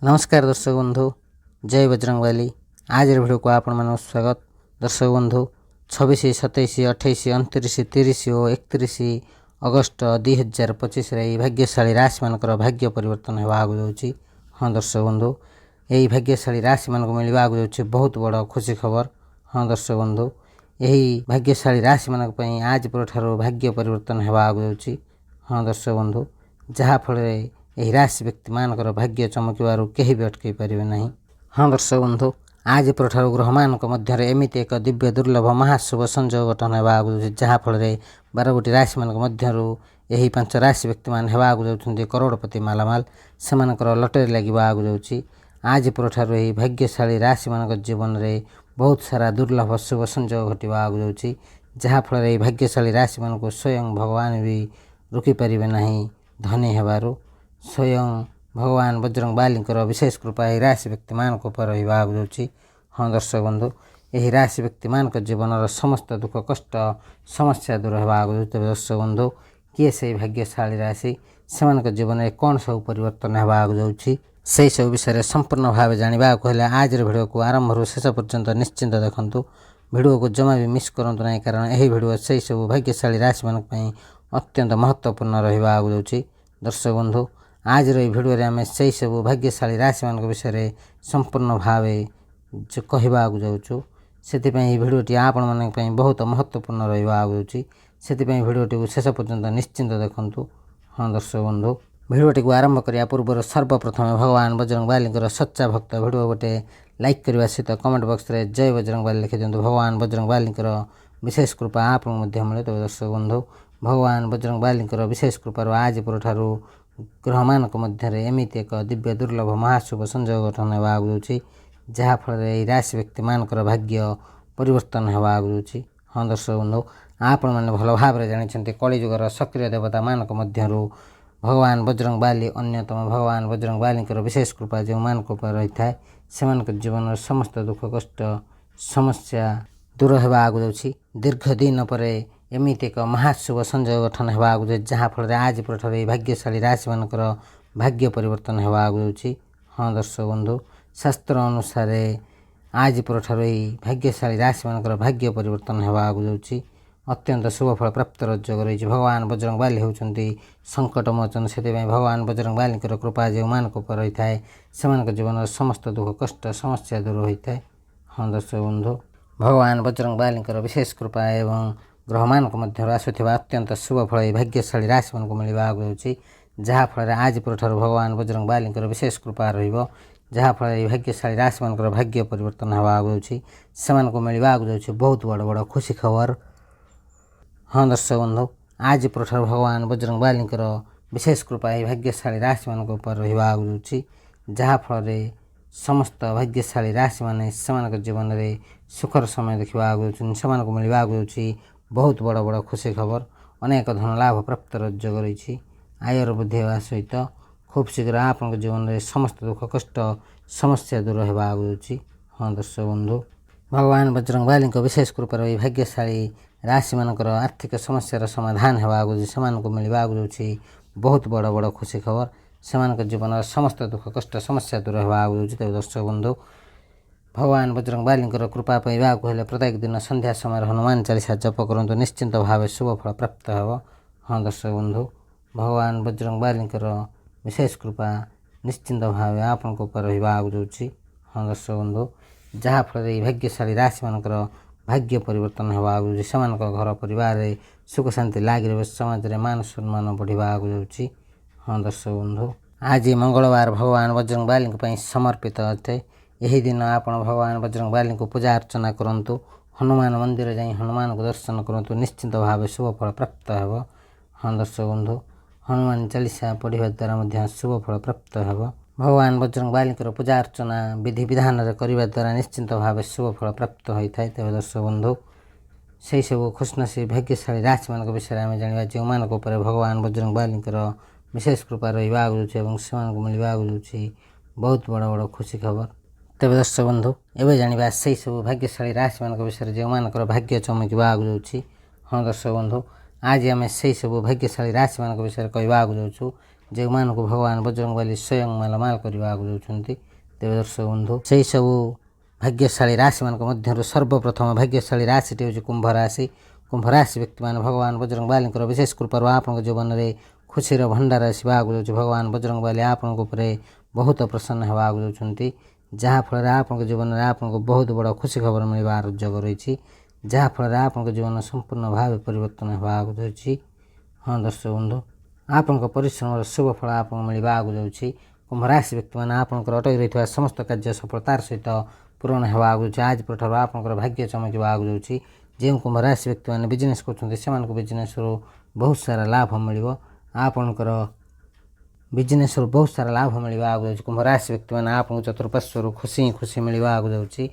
नमस्कार दर्शक बंधु, जय बजरंगबली। आज भिडियो को आपण मान स्वागत। दर्शक बंधु 26, 27, 28, 29, 30 और 31 अगस्त 2025 भाग्यशाली राशि मानकर भाग्य परिवर्तन होगा जाऊँगी। हाँ दर्शक बंधु, यही भाग्यशाली राशि मान मिलवा जाऊँगी बहुत बड़ खुशी खबर। हाँ दर्शक बंधु, यही भाग्यशाली राशि मान आज पर भाग्य परिवर्तन होगा जाऊँगी। हाँ दर्शक बंधु, जहाँफल यही राशि व्यक्ति मानकर भाग्य चमकबार कहीं भी अटकई पारे ना। हाँ दर्शक बंधु, आज पर ग्रह मान मध्य एमती एक दिव्य दुर्लभ महाशुभ संयोग गठन होगा जहाँफल 12 गोटी राशि मान मध्य यही 5 राशि व्यक्ति मान होगा करोड़पति मालामाल से लटरी लगे जाऊँगी। आज पर भाग्यशाली राशि मान जीवन में बहुत सारा दुर्लभ शुभ संयोग घटवा जाऊँगी जहाँफल भाग्यशाली राशि मान स्वयं भगवान भी रोकी पारे ना। धनी हेबारू स्वयं भगवान बजरंग बाली विशेष कृपा यही राशि व्यक्ति मान पर रही। हाँ दर्शक बंधु, यही राशि व्यक्ति मान जीवन समस्त दुख कष्ट समस्या दूर होगा। तेज दर्शक बंधु, किए से भाग्यशाली राशि से जीवन में कौन सब परिवर्तन होगा जाऊँगी से सब विषय संपूर्ण भाव जाना हेल्ले आज भिडियो को आरंभ शेष पर्यंत निश्चिंत देखूँ। भिडियो को जमा भी मिस करूँ ना, कारण यही भिडियो से सब भाग्यशाली राशि मान अत्यंत महत्वपूर्ण रहा जाऊँगी। दर्शक बंधु, आज भिडियो आम से सब भाग्यशाली राशि मान विषय संपूर्ण भाव जो कहवा जाऊँ से भिडियोटी आपण मान बहुत महत्वपूर्ण रहा जाऊँगी। से भिडियोटी को शेष पर्यंत निश्चिंत देखूँ। हाँ दर्शक बंधु, भिडियोटी को आरंभ करने पूर्व सर्वप्रथम भगवान बजरंग बाली सच्चा भक्त भिडियो गोटे लाइक करने सहित कमेंट बॉक्स में जय बजरंग बाली लिखि दिंतु। भगवान बजरंग बाली विशेष कृपा आप मिले। तो दर्शक बंधु, भगवान बजरंग बाली विशेष कृपार आज पर ग्रह मान मध्य एमती एक दिव्य दुर्लभ महाशुभ संयोग गठन होगा जाऊँगी जहाँफल राशि व्यक्ति मान भाग्य परिवर्तन होगा जाऊँगी। हाँ दर्शक बंधु, आपण मैंने भल भाव जानते कलिजुगर सक्रिय देवता मान मध्य भगवान बजरंग बाली अन्यतम। भगवान बजरंग बाली विशेष कृपा जो मान पर रही है से जीवन समस्त दुख कष्ट समस्या दूर होगा जाऊँगी। दीर्घ दिन पर एमती एक महाशुभ संयोग गठन होगा जाऊँगी जहाँफल आज पर भाग्यशाली राशि मान भाग्य परिवर्तन होगा जाऊँगी। हाँ दर्शक बंधु, शास्त्र अनुसार आज पर भाग्यशाली राशि मान भाग्य परिवर्तन होगा जाऊँगी। अत्यंत शुभ फल प्राप्त योग रही। भगवान बजरंग बाली होती संकट मोचन से भगवान बजरंग बाली कृपा जो मान पर रही है से जीवन समस्त दुख कष्ट समस्या दूर होता है। हाँ दर्शक बंधु, भगवान बजरंग बाली विशेष कृपा एवं ग्रह मान मध्य आसुवा अत्यंत शुभ फल भाग्यशाली राशि मान मिलवा जाऊँगी जहाँफल आज पर भगवान बजरंग बाली विशेष कृपा रहाँफल भाग्यशाली राशि मान भाग्य परिवर्तन होगा जाऊँगी से मिलवा जाऊँगी बहुत बड़ बड़ खुशी खबर। हाँ दर्शक बंधु, आज पर भगवान बजरंग बाली विशेष कृपा भाग्यशाली राशि मान पर रहा जाऊँगी जहाँफल समस्त भाग्यशाली राशि मैंने जीवन में सुखर समय देखा से मिलवा जाऊँगी बहुत बड़ बड़ खुशी खबर। अनेक धन लाभ प्राप्त योग रही। आयर वृद्धि होगा सहित खूब शीघ्र आप जीवन में समस्त दुख कष्ट समस्या दूर होगा जाऊँगी। हाँ दर्शक बंधु, भगवान बजरंग बाली विशेष कृपा भाग्यशाली राशि मान आर्थिक समस्यार समाधान होगा से मिलवा जाऊँगी बहुत बड़ बड़ खुशी खबर। से जीवन समस्त दुख कष्ट समस्या दूर होगा जाऊँगी। तेज दर्शक बंधु, भगवान बजरंग बाली कृपा पाइबाक हेल्ले प्रत्येक दिन संध्या समय हनुमान चालीसा जप करूँ निश्चिंत भाव शुभ फल प्राप्त हो। हाँ दर्शक बंधु, भगवान बजरंग बाली विशेष कृपा निश्चिंत भाव आपण पर रहा जाऊँगी। हाँ दर्शक बंधु, जहाँफल भाग्यशाली राशि मान भाग्य परिवर्तन होगा जाऊँगी से घर परिवार सुख शांति लग रही समाज में मान सम्मान बढ़ा जाऊँगी। हाँ दर्शक बंधु, आज मंगलवार भगवान बजरंग बाली समर्पित अटे। यही दिन आप भगवान बजरंग बाली को पूजा अर्चना करूँ। हनुमान मंदिर जाई हनुमान को दर्शन करूँ निश्चिंत भाव शुभ फल प्राप्त हो। हाँ दर्शक बंधु, हनुमान चालीसा पढ़ा द्वारा शुभ फल प्राप्त हो। भगवान बजरंग बाली पूजा अर्चना विधि विधान करने द्वारा निश्चिंत भाव शुभ फल प्राप्त होता है। तेज दर्शक बंधु, से सब खुशनसीब भाग्यशाली राशि मान विषय आम जाना जो मान भगवान बजरंग बाली विशेष कृपा रहा जाऊँगी से मिलवा जाऊँगी बहुत बड़ बड़ खुशी खबर। तेज दर्शक बंधु, एवं जाना से सब भाग्यशाली राशि मान विषय जो मान भाग्य चमकवा जाऊँगी। हाँ दर्शक बंधु, आज आम से सब भाग्यशाली राशि मान विषय कहवा जाऊँ ଯେଉଁମାନଙ୍କୁ ଭଗବାନ ବଜରଙ୍ଗବାଲି ସ୍ୱୟଂ ମାଲମାଲ କରିବାକୁ ଯାଉଛନ୍ତି। ତେବେ ଦର୍ଶକ ବନ୍ଧୁ, ସେହି ସବୁ ଭାଗ୍ୟଶାଳୀ ରାଶିମାନଙ୍କ ମଧ୍ୟରୁ ସର୍ବପ୍ରଥମ ଭାଗ୍ୟଶାଳୀ ରାଶିଟି ହେଉଛି କୁମ୍ଭ ରାଶି। କୁମ୍ଭ ରାଶି ବ୍ୟକ୍ତିମାନେ ଭଗବାନ ବଜରଙ୍ଗବାଲିଙ୍କର ବିଶେଷ କୃପାରୁ ଆପଣଙ୍କ ଜୀବନରେ ଖୁସିର ଭଣ୍ଡାର ଆସିବାକୁ ଯାଉଛି। ଭଗବାନ ବଜରଙ୍ଗବାଲି ଆପଣଙ୍କ ଉପରେ ବହୁତ ପ୍ରସନ୍ନ ହେବାକୁ ଯାଉଛନ୍ତି, ଯାହାଫଳରେ ଆପଣଙ୍କ ଜୀବନରେ ଆପଣଙ୍କୁ ବହୁତ ବଡ଼ ଖୁସି ଖବର ମିଳିବାର ଯୋଗ ରହିଛି, ଯାହାଫଳରେ ଆପଣଙ୍କ ଜୀବନ ସମ୍ପୂର୍ଣ୍ଣ ଭାବେ ପରିବର୍ତ୍ତନ ହେବାକୁ ଯାଉଛି। ହଁ ଦର୍ଶକ ବନ୍ଧୁ, ଆପଣଙ୍କ ପରିଶ୍ରମର ଶୁଭ ଫଳ ଆପଣଙ୍କୁ ମିଳିବାକୁ ଯାଉଛି। କୁମ୍ଭ ରାଶି ବ୍ୟକ୍ତିମାନେ ଆପଣଙ୍କର ଅଟକି ରହିଥିବା ସମସ୍ତ କାର୍ଯ୍ୟ ସଫଳତାର ସହିତ ପୂରଣ ହେବାକୁ ଯାଉଛି। ଆଜି ପରଠାରୁ ଆପଣଙ୍କର ଭାଗ୍ୟ ଚମକିବାକୁ ଯାଉଛି। ଯେଉଁ କୁମ୍ଭ ରାଶି ବ୍ୟକ୍ତିମାନେ ବିଜନେସ୍ କରୁଛନ୍ତି ସେମାନଙ୍କୁ ବିଜନେସ୍ରୁ ବହୁତ ସାରା ଲାଭ ମିଳିବ। ଆପଣଙ୍କର ବିଜନେସ୍ରୁ ବହୁତ ସାରା ଲାଭ ମିଳିବାକୁ ଯାଉଛି। କୁମ୍ଭ ରାଶି ବ୍ୟକ୍ତିମାନେ ଆପଣଙ୍କୁ ଚତୁଃପାର୍ଶ୍ୱରୁ ଖୁସି ମିଳିବାକୁ ଯାଉଛି,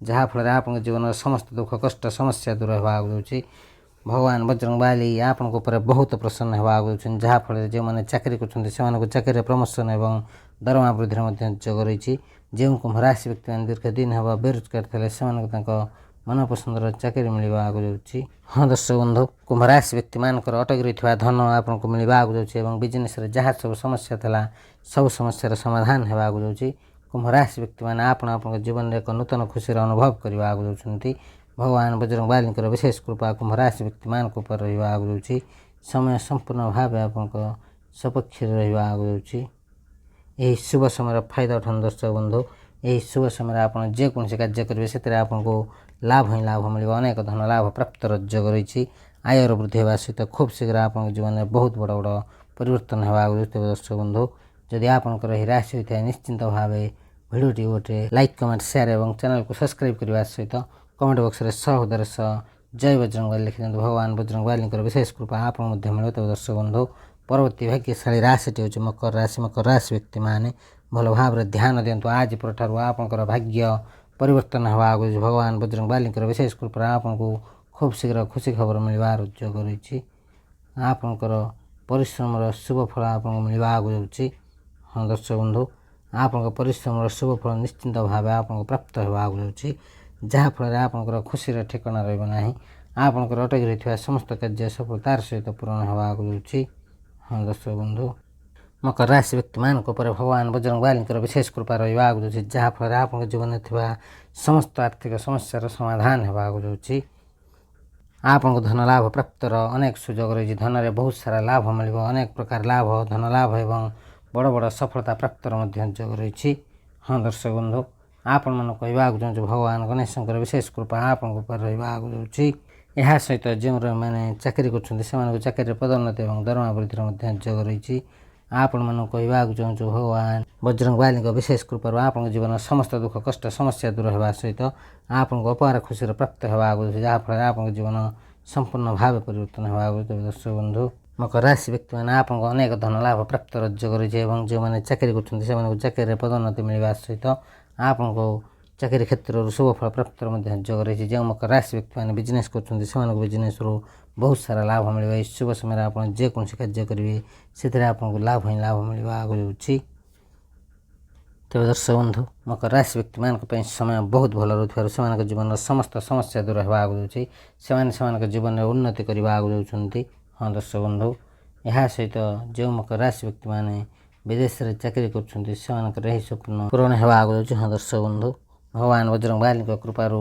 ଯାହାଫଳରେ ଆପଣଙ୍କ ଜୀବନର ସମସ୍ତ ଦୁଃଖ କଷ୍ଟ ସମସ୍ୟା ଦୂର ହେବାକୁ ଯାଉଛି। ଭଗବାନ ବଜରଙ୍ଗବାଲି ଆପଣଙ୍କ ଉପରେ ବହୁତ ପ୍ରସନ୍ନ ହେବାକୁ ଯାଉଛନ୍ତି, ଯାହାଫଳରେ ଯେଉଁମାନେ ଚାକିରି କରୁଛନ୍ତି ସେମାନଙ୍କୁ ଚାକିରିରେ ପ୍ରମୋସନ୍ ଏବଂ ଦରମା ବୃଦ୍ଧିର ମଧ୍ୟ ଯୋଗ ରହିଛି। ଯେଉଁ କୁମ୍ଭ ରାଶି ବ୍ୟକ୍ତିମାନେ ଦୀର୍ଘ ଦିନ ହେବ ବେରୋଜଗାର ଥିଲେ ସେମାନଙ୍କୁ ତାଙ୍କ ମନପସନ୍ଦର ଚାକିରି ମିଳିବାକୁ ଯାଉଛି। ହଁ ଦର୍ଶକ ବନ୍ଧୁ, କୁମ୍ଭ ରାଶି ବ୍ୟକ୍ତିମାନଙ୍କର ଅଟକି ରହିଥିବା ଧନ ଆପଣଙ୍କୁ ମିଳିବାକୁ ଯାଉଛି ଏବଂ ବିଜନେସ୍ରେ ଯାହା ସବୁ ସମସ୍ୟା ଥିଲା ସବୁ ସମସ୍ୟାର ସମାଧାନ ହେବାକୁ ଯାଉଛି। କୁମ୍ଭ ରାଶି ବ୍ୟକ୍ତିମାନେ ଆପଣଙ୍କ ଜୀବନରେ ଏକ ନୂତନ ଖୁସିର ଅନୁଭବ କରିବାକୁ ଯାଉଛନ୍ତି। ଭଗବାନ ବଜରଙ୍ଗବାଲିଙ୍କର ବିଶେଷ କୃପା କୁମ୍ଭ ରାଶି ବ୍ୟକ୍ତିମାନଙ୍କ ଉପରେ ରହିବାକୁ ଯାଉଛି। ସମୟ ସମ୍ପୂର୍ଣ୍ଣ ଭାବେ ଆପଣଙ୍କ ସପକ୍ଷରେ ରହିବାକୁ ଯାଉଛି। ଏହି ଶୁଭ ସମୟର ଫାଇଦା ଉଠାନ୍ତୁ ଦର୍ଶକ ବନ୍ଧୁ। ଏହି ଶୁଭ ସମୟରେ ଆପଣ ଯେକୌଣସି କାର୍ଯ୍ୟ କରିବେ ସେଥିରେ ଆପଣଙ୍କୁ ଲାଭ ହିଁ ଲାଭ ମିଳିବ। ଅନେକ ଧନ ଲାଭ ପ୍ରାପ୍ତର ଯୋଗ ରହିଛି। ଆୟର ବୃଦ୍ଧି ହେବା ସହିତ ଖୁବ୍ ଶୀଘ୍ର ଆପଣଙ୍କ ଜୀବନରେ ବହୁତ ବଡ଼ ବଡ଼ ପରିବର୍ତ୍ତନ ହେବାକୁ ଯାଉଛି। ତେବେ ଦର୍ଶକ ବନ୍ଧୁ, ଯଦି ଆପଣଙ୍କର ଏହି ରାଶି ହୋଇଥାଏ ନିଶ୍ଚିନ୍ତ ଭାବେ ଭିଡ଼ିଓଟି ଗୋଟେ ଲାଇକ୍ କମେଣ୍ଟ ସେୟାର ଏବଂ ଚ୍ୟାନେଲକୁ ସବସ୍କ୍ରାଇବ୍ କରିବା ସହିତ କମେଣ୍ଟ ବକ୍ସରେ ସହୋଦର ସହ ଜୟ ବଜରଙ୍ଗବାଲି ଲେଖିଦିଅନ୍ତୁ। ଭଗବାନ ବଜରଙ୍ଗବାଲିଙ୍କର ବିଶେଷ କୃପା ଆପଣଙ୍କୁ ମଧ୍ୟ ମିଳିବ। ତେବେ ଦର୍ଶକ ବନ୍ଧୁ, ପରବର୍ତ୍ତୀ ଭାଗ୍ୟଶାଳୀ ରାଶିଟି ହେଉଛି ମକର ରାଶି। ମକର ରାଶି ବ୍ୟକ୍ତିମାନେ ଭଲ ଭାବରେ ଧ୍ୟାନ ଦିଅନ୍ତୁ। ଆଜି ପରଠାରୁ ଆପଣଙ୍କର ଭାଗ୍ୟ ପରିବର୍ତ୍ତନ ହେବାକୁ ଯାଉଛି। ଭଗବାନ ବଜରଙ୍ଗବାଲିଙ୍କର ବିଶେଷ କୃପାରୁ ଆପଣଙ୍କୁ ଖୁବ୍ ଶୀଘ୍ର ଖୁସି ଖବର ମିଳିବାର ଯୋଗ ରହିଛି। ଆପଣଙ୍କର ପରିଶ୍ରମର ଶୁଭ ଫଳ ଆପଣଙ୍କୁ ମିଳିବାକୁ ଯାଉଛି। ହଁ ଦର୍ଶକ ବନ୍ଧୁ, ଆପଣଙ୍କ ପରିଶ୍ରମର ଶୁଭ ଫଳ ନିଶ୍ଚିନ୍ତ ଭାବେ ଆପଣଙ୍କୁ ପ୍ରାପ୍ତ ହେବାକୁ ଯାଉଛି, ଯାହାଫଳରେ ଆପଣଙ୍କର ଖୁସିର ଠିକଣା ରହିବ ନାହିଁ। ଆପଣଙ୍କର ଅଟକି ରହିଥିବା ସମସ୍ତ କାର୍ଯ୍ୟ ସଫଳତାର ସହିତ ପୂରଣ ହେବାକୁ ଯାଉଛି। ହଁ ଦର୍ଶକ ବନ୍ଧୁ, ମକର ରାଶି ବ୍ୟକ୍ତିମାନଙ୍କ ଉପରେ ଭଗବାନ ବଜରଙ୍ଗବାଲିଙ୍କର ବିଶେଷ କୃପା ରହିବାକୁ ଯାଉଛି, ଯାହାଫଳରେ ଆପଣଙ୍କ ଜୀବନରେ ଥିବା ସମସ୍ତ ଆର୍ଥିକ ସମସ୍ୟାର ସମାଧାନ ହେବାକୁ ଯାଉଛି। ଆପଣଙ୍କୁ ଧନ ଲାଭ ପ୍ରାପ୍ତର ଅନେକ ସୁଯୋଗ ରହିଛି। ଧନରେ ବହୁତ ସାରା ଲାଭ ମିଳିବ। ଅନେକ ପ୍ରକାର ଲାଭ, ଧନ ଲାଭ ଏବଂ ବଡ଼ ବଡ଼ ସଫଳତା ପ୍ରାପ୍ତର ମଧ୍ୟ ଯୋଗ ରହିଛି। ହଁ ଦର୍ଶକ ବନ୍ଧୁ, ଆପଣମାନଙ୍କୁ କହିବାକୁ ଚାହୁଁଛୁ ଭଗବାନ ଗଣେଶଙ୍କର ବିଶେଷ କୃପା ଆପଣଙ୍କ ଉପରେ ରହିବାକୁ ଯାଉଛି। ଏହା ସହିତ ଯେଉଁମାନେ ଚାକିରି କରୁଛନ୍ତି ସେମାନଙ୍କୁ ଚାକିରିରେ ପଦୋନ୍ନତି ଏବଂ ଦରମା ବୃଦ୍ଧିର ମଧ୍ୟ ଯୋଗ ରହିଛି। ଆପଣମାନଙ୍କୁ କହିବାକୁ ଚାହୁଁଛୁ ଭଗବାନ ବଜରଙ୍ଗବାଲିଙ୍କ ବିଶେଷ କୃପାରୁ ଆପଣଙ୍କ ଜୀବନର ସମସ୍ତ ଦୁଃଖ କଷ୍ଟ ସମସ୍ୟା ଦୂର ହେବା ସହିତ ଆପଣଙ୍କୁ ଅପାର ଖୁସିର ପ୍ରାପ୍ତ ହେବାକୁ ଯାଉଛି, ଯାହାଫଳରେ ଆପଣଙ୍କ ଜୀବନ ସମ୍ପୂର୍ଣ୍ଣ ଭାବେ ପରିବର୍ତ୍ତନ ହେବାକୁ ଯାଉଛି। ଦର୍ଶକ ବନ୍ଧୁ, ମକର ରାଶି ବ୍ୟକ୍ତିମାନେ ଆପଣଙ୍କ ଅନେକ ଧନ ଲାଭ ପ୍ରାପ୍ତର ଯୋଗ ରହିଛି ଏବଂ ଯେଉଁମାନେ ଚାକିରି କରୁଛନ୍ତି ସେମାନଙ୍କୁ ଚାକିରିରେ ପଦୋନ୍ନତି ମିଳିବା ସହିତ ଆପଣଙ୍କୁ ଚାକିରି କ୍ଷେତ୍ରରୁ ଶୁଭ ଫଳ ପ୍ରାପ୍ତର ମଧ୍ୟ ଯୋଗ ରହିଛି। ଯେଉଁ ମକର ରାଶି ବ୍ୟକ୍ତିମାନେ ବିଜନେସ୍ କରୁଛନ୍ତି ସେମାନଙ୍କୁ ବିଜନେସ୍ରୁ ବହୁତ ସାରା ଲାଭ ମିଳିବ। ଏହି ଶୁଭ ସମୟରେ ଆପଣ ଯେକୌଣସି କାର୍ଯ୍ୟ କରିବେ ସେଥିରେ ଆପଣଙ୍କୁ ଲାଭ ହିଁ ଲାଭ ମିଳିବାକୁ ଯାଉଛି। ତେବେ ଦର୍ଶକ ବନ୍ଧୁ, ମକର ରାଶି ବ୍ୟକ୍ତିମାନଙ୍କ ପାଇଁ ସମୟ ବହୁତ ଭଲ ରହୁଥିବାରୁ ସେମାନଙ୍କ ଜୀବନର ସମସ୍ତ ସମସ୍ୟା ଦୂର ହେବାକୁ ଯାଉଛି। ସେମାନେ ସେମାନଙ୍କ ଜୀବନରେ ଉନ୍ନତି କରିବାକୁ ଯାଉଛନ୍ତି। ହଁ ଦର୍ଶକ ବନ୍ଧୁ, ଏହା ସହିତ ଯେଉଁ ମକର ରାଶି ବ୍ୟକ୍ତିମାନେ ବିଦେଶରେ ଚାକିରି କରୁଛନ୍ତି ସେମାନଙ୍କର ଏହି ସ୍ୱପ୍ନ ପୂରଣ ହେବାକୁ ଯାଉଛି। ହଁ ଦର୍ଶକ ବନ୍ଧୁ, ଭଗବାନ ବଜରଙ୍ଗବାଲିଙ୍କ କୃପାରୁ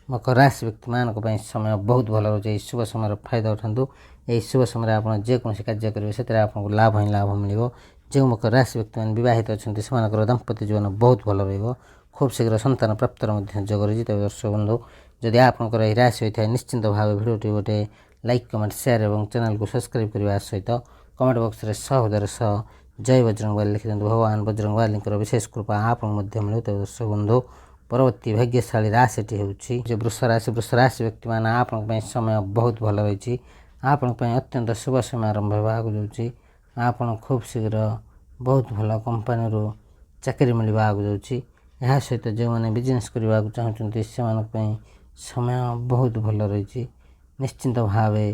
ମକର ରାଶି ବ୍ୟକ୍ତିମାନଙ୍କ ପାଇଁ ସମୟ ବହୁତ ଭଲ ରହୁଛି। ଏହି ଶୁଭ ସମୟର ଫାଇଦା ଉଠାନ୍ତୁ। ଏହି ଶୁଭ ସମୟରେ ଆପଣ ଯେକୌଣସି କାର୍ଯ୍ୟ କରିବେ ସେଥିରେ ଆପଣଙ୍କୁ ଲାଭ ହିଁ ଲାଭ ମିଳିବ। ଯେଉଁ ମକର ରାଶି ବ୍ୟକ୍ତିମାନେ ବିବାହିତ ଅଛନ୍ତି ସେମାନଙ୍କର ଦାମ୍ପତ୍ୟ ଜୀବନ ବହୁତ ଭଲ ରହିବ। ଖୁବ୍ ଶୀଘ୍ର ସନ୍ତାନ ପ୍ରାପ୍ତର ମଧ୍ୟ ଯୋଗ ରହିଛି। ତେବେ ଦର୍ଶକ ବନ୍ଧୁ, ଯଦି ଆପଣଙ୍କର ଏହି ରାଶି ହୋଇଥାଏ ନିଶ୍ଚିନ୍ତ ଭାବେ ଭିଡ଼ିଓଟି ଗୋଟେ ଲାଇକ୍ କମେଣ୍ଟ ସେୟାର ଏବଂ ଚ୍ୟାନେଲକୁ ସବସ୍କ୍ରାଇବ୍ କରିବା ସହିତ କମେଣ୍ଟ ବକ୍ସରେ ସହୋଦର ସହ ଜୟ ବଜରଙ୍ଗବାଲି ଲେଖିଦିଅନ୍ତୁ। ଭଗବାନ ବଜରଙ୍ଗବାଲିଙ୍କର ବିଶେଷ କୃପା ଆପଣଙ୍କୁ ମଧ୍ୟ ମିଳିବ। ତେବେ ଦର୍ଶକ ବନ୍ଧୁ, ପରବର୍ତ୍ତୀ ଭାଗ୍ୟଶାଳୀ ରାଶିଟି ହେଉଛି ବୃଷ ରାଶି। ବୃଷ ରାଶି ବ୍ୟକ୍ତିମାନେ ଆପଣଙ୍କ ପାଇଁ ସମୟ ବହୁତ ଭଲ ରହିଛି। ଆପଣଙ୍କ ପାଇଁ ଅତ୍ୟନ୍ତ ଶୁଭ ସମୟ ଆରମ୍ଭ ହେବାକୁ ଯାଉଛି। ଆପଣ ଖୁବ୍ ଶୀଘ୍ର ବହୁତ ଭଲ କମ୍ପାନୀରୁ ଚାକିରି ମିଳିବାକୁ ଯାଉଛି। ଏହା ସହିତ ଯେଉଁମାନେ ବିଜନେସ୍ କରିବାକୁ ଚାହୁଁଛନ୍ତି ସେମାନଙ୍କ ପାଇଁ ସମୟ ବହୁତ ଭଲ ରହିଛି। ନିଶ୍ଚିନ୍ତ ଭାବେ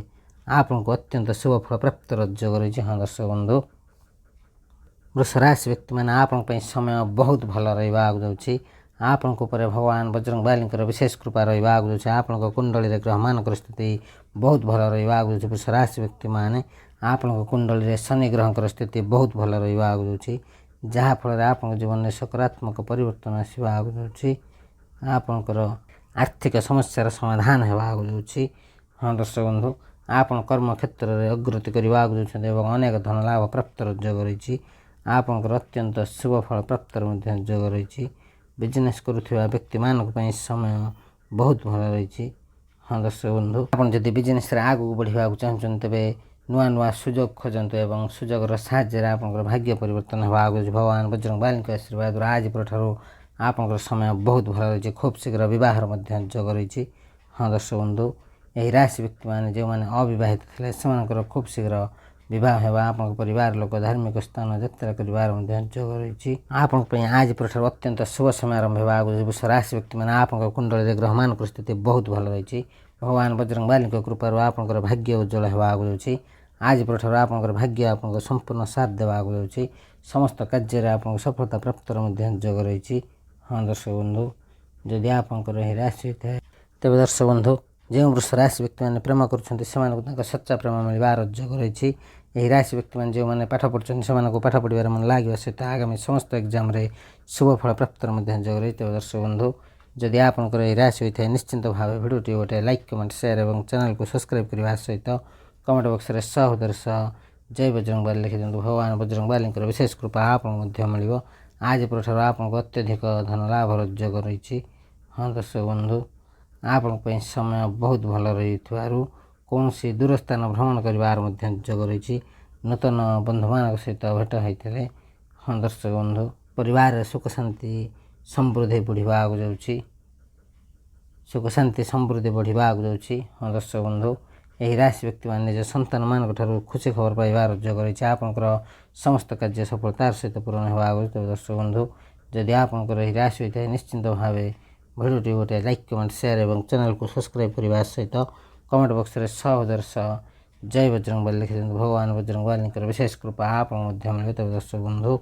ଆପଣଙ୍କୁ ଅତ୍ୟନ୍ତ ଶୁଭ ଫଳ ପ୍ରାପ୍ତର ଯୋଗ ରହିଛି। ହଁ ଦର୍ଶକ ବନ୍ଧୁ, ବୃଷ ରାଶି ବ୍ୟକ୍ତିମାନେ ଆପଣଙ୍କ ପାଇଁ ସମୟ ବହୁତ ଭଲ ରହିବାକୁ ଯାଉଛି। ଆପଣଙ୍କ ଉପରେ ଭଗବାନ ବଜରଙ୍ଗବାଲିଙ୍କର ବିଶେଷ କୃପା ରହିବାକୁ ଯାଉଛି। ଆପଣଙ୍କ କୁଣ୍ଡଳୀରେ ଗ୍ରହମାନଙ୍କର ସ୍ଥିତି ବହୁତ ଭଲ ରହିବାକୁ ଯାଉଛି। ବୃଷ ରାଶି ବ୍ୟକ୍ତିମାନେ ଆପଣଙ୍କ କୁଣ୍ଡଳୀରେ ଶନି ଗ୍ରହଙ୍କର ସ୍ଥିତି ବହୁତ ଭଲ ରହିବା ଆଗକୁ ଯାଉଛି, ଯାହାଫଳରେ ଆପଣଙ୍କ ଜୀବନରେ ସକାରାତ୍ମକ ପରିବର୍ତ୍ତନ ଆସିବା ଆଗକୁ ଯାଉଛି। ଆପଣଙ୍କର ଆର୍ଥିକ ସମସ୍ୟାର ସମାଧାନ ହେବା ଆଗକୁ ଯାଉଛି। ହଁ ଦର୍ଶକ ବନ୍ଧୁ, ଆପଣ କର୍ମକ୍ଷେତ୍ରରେ ଅଗ୍ରଗତି କରିବା ଆଗକୁ ଯାଉଛନ୍ତି ଏବଂ ଅନେକ ଧନ ଲାଭ ପ୍ରାପ୍ତର ଯୋଗ ରହିଛି। ଆପଣଙ୍କର ଅତ୍ୟନ୍ତ ଶୁଭ ଫଳ ପ୍ରାପ୍ତର ମଧ୍ୟ ଯୋଗ ରହିଛି। ବିଜନେସ୍ କରୁଥିବା ବ୍ୟକ୍ତିମାନଙ୍କ ପାଇଁ ସମୟ ବହୁତ ଭଲ ରହିଛି। ହଁ ଦର୍ଶକ ବନ୍ଧୁ, ଆପଣ ଯଦି ବିଜନେସ୍ରେ ଆଗକୁ ବଢ଼ିବାକୁ ଚାହୁଁଛନ୍ତି ତେବେ ନୂଆ ନୂଆ ସୁଯୋଗ ଖୋଜନ୍ତୁ ଏବଂ ସୁଯୋଗର ସାହାଯ୍ୟରେ ଆପଣଙ୍କର ଭାଗ୍ୟ ପରିବର୍ତ୍ତନ ହେବା ଆଗକୁ ଯାଉଛି। ଭଗବାନ ବଜରଙ୍ଗବାଲୀଙ୍କ ଆଶୀର୍ବାଦରୁ ଆଜି ପରଠାରୁ ଆପଣଙ୍କର ସମୟ ବହୁତ ଭଲ ରହିଛି। ଖୁବ୍ ଶୀଘ୍ର ବିବାହର ମଧ୍ୟ ଯୋଗ ରହିଛି। ହଁ ଦର୍ଶକ ବନ୍ଧୁ, ଏହି ରାଶି ବ୍ୟକ୍ତିମାନେ ଯେଉଁମାନେ ଅବିବାହିତ ଥିଲେ ସେମାନଙ୍କର ଖୁବ୍ ଶୀଘ୍ର ବିବାହ ହେବା, ଆପଣଙ୍କ ପରିବାର ଲୋକ ଧାର୍ମିକ ସ୍ଥାନ ଯାତ୍ରା କରିବାର ମଧ୍ୟ ଯୋଗ ରହିଛି। ଆପଣଙ୍କ ପାଇଁ ଆଜି ପରଠାରୁ ଅତ୍ୟନ୍ତ ଶୁଭ ସମୟ ଆରମ୍ଭ ହେବା ଆଗକୁ ଯାଉଛି। ରାଶି ବ୍ୟକ୍ତିମାନେ ଆପଣଙ୍କ କୁଣ୍ଡଳୀରେ ଗ୍ରହମାନଙ୍କର ସ୍ଥିତି ବହୁତ ଭଲ ରହିଛି। ଭଗବାନ ବଜରଙ୍ଗବାଲୀଙ୍କ କୃପାରୁ ଆପଣଙ୍କର ଭାଗ୍ୟ ଉଜ୍ଜ୍ୱଳ ହେବା ଆଗକୁ ଯାଉଛି। ଆଜି ପରଠାରୁ ଆପଣଙ୍କର ଭାଗ୍ୟ ଆପଣଙ୍କ ସମ୍ପୂର୍ଣ୍ଣ ସାଥ ଦେବା ଆଗକୁ ଯାଉଛି। ସମସ୍ତ କାର୍ଯ୍ୟରେ ଆପଣଙ୍କ ସଫଳତା ପ୍ରାପ୍ତର ମଧ୍ୟ ଯୋଗ ରହିଛି। ହଁ ଦର୍ଶକ ବନ୍ଧୁ, ଯଦି ଆପଣଙ୍କର ଏହି ରାଶି ହୋଇଥାଏ ତେବେ ଦର୍ଶକ ବନ୍ଧୁ, ଯେଉଁ ବୃଷ ରାଶି ବ୍ୟକ୍ତିମାନେ ପ୍ରେମ କରୁଛନ୍ତି ସେମାନଙ୍କୁ ତାଙ୍କ ସଚ୍ଚା ପ୍ରେମ ମିଳିବାର ଯୋଗ ରହିଛି। ଏହି ରାଶି ବ୍ୟକ୍ତିମାନେ ଯେଉଁମାନେ ପାଠ ପଢ଼ୁଛନ୍ତି ସେମାନଙ୍କୁ ପାଠ ପଢ଼ିବାରେ ମନ ଲାଗିବା ସହିତ ଆଗାମୀ ସମସ୍ତ ଏକ୍ଜାମ୍ରେ ଶୁଭ ଫଳ ପ୍ରାପ୍ତର ମଧ୍ୟ ଯୋଗ ରହିଛି। ତେବେ ଦର୍ଶକ ବନ୍ଧୁ, ଯଦି ଆପଣଙ୍କର ଏହି ରାଶି ହୋଇଥାଏ ନିଶ୍ଚିନ୍ତ ଭାବେ ଭିଡ଼ିଓଟି ଗୋଟେ ଲାଇକ୍, କମେଣ୍ଟ, ସେୟାର ଏବଂ ଚ୍ୟାନେଲକୁ ସବସ୍କ୍ରାଇବ୍ କରିବା ସହିତ କମେଣ୍ଟ ବକ୍ସରେ ସହୋଦର ସହ ଜୟ ବଜରଙ୍ଗବାଲି ଲେଖିଦିଅନ୍ତୁ। ଭଗବାନ ବଜରଙ୍ଗବାଲୀଙ୍କର ବିଶେଷ କୃପା ଆପଣଙ୍କୁ ମଧ୍ୟ ମିଳିବ। ଆଜି ପରଠାରୁ ଆପଣଙ୍କୁ ଅତ୍ୟଧିକ ଧନ ଲାଭର ଯୋଗ ରହିଛି। ହଁ ଦର୍ଶକ ବନ୍ଧୁ, ଆପଣଙ୍କ ପାଇଁ ସମୟ ବହୁତ ଭଲ ରହିଥିବାରୁ କୌଣସି ଦୂର ସ୍ଥାନ ଭ୍ରମଣ କରିବାର ମଧ୍ୟ ଯୋଗ ରହିଛି। ନୂତନ ବନ୍ଧୁମାନଙ୍କ ସହିତ ଭେଟ ହୋଇଥିଲେ। ହଁ ଦର୍ଶକ ବନ୍ଧୁ, ପରିବାରରେ ସୁଖ ଶାନ୍ତି ସମୃଦ୍ଧି ବଢ଼ିବା ଆଗକୁ ଯାଉଛି। ସୁଖ ଶାନ୍ତି ସମୃଦ୍ଧି ବଢ଼ିବା ଆଗକୁ ଯାଉଛି। ହଁ ଦର୍ଶକ ବନ୍ଧୁ, ଏହି ରାଶି ବ୍ୟକ୍ତିମାନେ ନିଜ ସନ୍ତାନମାନଙ୍କ ଠାରୁ ଖୁସି ଖବର ପାଇବାର ଯୋଗ ରହିଛି। ଆପଣଙ୍କର ସମସ୍ତ କାର୍ଯ୍ୟ ସଫଳତାର ସହିତ ପୂରଣ ହେବା ଆଗକୁ। ତେବେ ଦର୍ଶକ ବନ୍ଧୁ, ଯଦି ଆପଣଙ୍କର ଏହି ରାଶି ହୋଇଥାଏ ନିଶ୍ଚିନ୍ତ ଭାବେ ଭିଡ଼ିଓଟି ଗୋଟେ ଲାଇକ୍, କମେଣ୍ଟ, ସେୟାର ଏବଂ ଚ୍ୟାନେଲକୁ ସବସ୍କ୍ରାଇବ୍ କରିବା ସହିତ କମେଣ୍ଟ ବକ୍ସରେ ସହୋଦର ସହ ଜୟ ବଜରଙ୍ଗବାଲି ଲେଖିଦିଅନ୍ତୁ। ଭଗବାନ ବଜରଙ୍ଗବାଲୀଙ୍କର ବିଶେଷ କୃପା ଆପଣଙ୍କୁ ମଧ୍ୟ ମିଳିବ। ତେବେ ଦର୍ଶକ ବନ୍ଧୁ,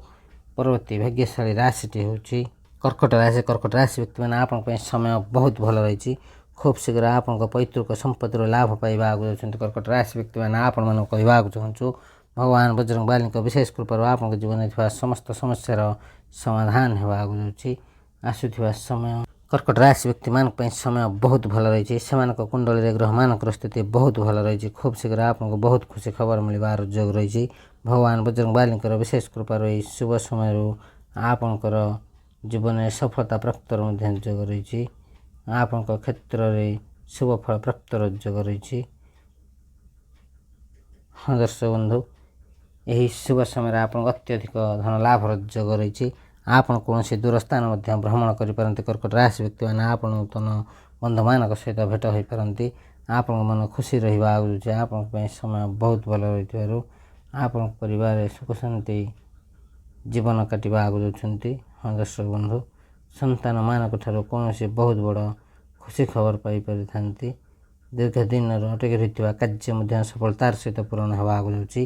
ପରବର୍ତ୍ତୀ ଭାଗ୍ୟଶାଳୀ ରାଶିଟି ହେଉଛି କର୍କଟ ରାଶି। କର୍କଟ ରାଶି ବ୍ୟକ୍ତିମାନେ ଆପଣଙ୍କ ପାଇଁ ସମୟ ବହୁତ ଭଲ ରହିଛି। ଖୁବ୍ ଶୀଘ୍ର ଆପଣଙ୍କ ପୈତୃକ ସମ୍ପତ୍ତିର ଲାଭ ପାଇବା ଆଗକୁ ଯାଉଛନ୍ତି। କର୍କଟ ରାଶି ବ୍ୟକ୍ତିମାନେ ଆପଣମାନଙ୍କୁ କହିବାକୁ ଚାହୁଁଛୁ, ଭଗବାନ ବଜରଙ୍ଗବାଲୀଙ୍କ ବିଶେଷ କୃପାରୁ ଆପଣଙ୍କ ଜୀବନରେ ଥିବା ସମସ୍ତ ସମସ୍ୟାର ସମାଧାନ ହେବା ଆଗକୁ ଯାଉଛି। ଆସୁଥିବା ସମୟ କର୍କଟ ରାଶି ବ୍ୟକ୍ତିମାନଙ୍କ ପାଇଁ ସମୟ ବହୁତ ଭଲ ରହିଛି। ସେମାନଙ୍କ କୁଣ୍ଡଳୀରେ ଗ୍ରହମାନଙ୍କର ସ୍ଥିତି ବହୁତ ଭଲ ରହିଛି। ଖୁବ୍ ଶୀଘ୍ର ଆପଣଙ୍କୁ ବହୁତ ଖୁସି ଖବର ମିଳିବାର ଯୋଗ ରହିଛି। ଭଗବାନ ବଜରଙ୍ଗବାଲୀଙ୍କର ବିଶେଷ କୃପାରୁ ଏହି ଶୁଭ ସମୟରୁ ଆପଣଙ୍କର ଜୀବନରେ ସଫଳତା ପ୍ରାପ୍ତର ମଧ୍ୟ ଯୋଗ ରହିଛି। ଆପଣଙ୍କ କ୍ଷେତ୍ରରେ ଶୁଭ ଫଳ ପ୍ରାପ୍ତର ଯୋଗ ରହିଛି। ହଁ ଦର୍ଶକ ବନ୍ଧୁ, ଏହି ଶୁଭ ସମୟରେ ଆପଣଙ୍କ ଅତ୍ୟଧିକ ଧନ ଲାଭର ଯୋଗ ରହିଛି। ଆପଣ କୌଣସି ଦୂର ସ୍ଥାନ ମଧ୍ୟ ଭ୍ରମଣ କରିପାରନ୍ତି। କର୍କଟ ରାଶି ବ୍ୟକ୍ତିମାନେ ଆପଣ ନୂତନ ବନ୍ଧୁମାନଙ୍କ ସହିତ ଭେଟ ହୋଇପାରନ୍ତି। ଆପଣଙ୍କ ମନ ଖୁସି ରହିବା ଆଗକୁ ଯାଉଛି। ଆପଣଙ୍କ ପାଇଁ ସମୟ ବହୁତ ଭଲ ରହିଥିବାରୁ ଆପଣଙ୍କ ପରିବାରରେ ସୁଖ ଶାନ୍ତି ଜୀବନ କାଟିବା ଆଗକୁ ଯାଉଛନ୍ତି। ହଁ ଦର୍ଶକ ବନ୍ଧୁ, ସନ୍ତାନମାନଙ୍କ ଠାରୁ କୌଣସି ବହୁତ ବଡ଼ ଖୁସି ଖବର ପାଇପାରିଥାନ୍ତି। ଦୀର୍ଘ ଦିନରୁ ଅଟକି ରହିଥିବା କାର୍ଯ୍ୟ ମଧ୍ୟ ସଫଳତାର ସହିତ ପୂରଣ ହେବା ଆଗକୁ ଯାଉଛି।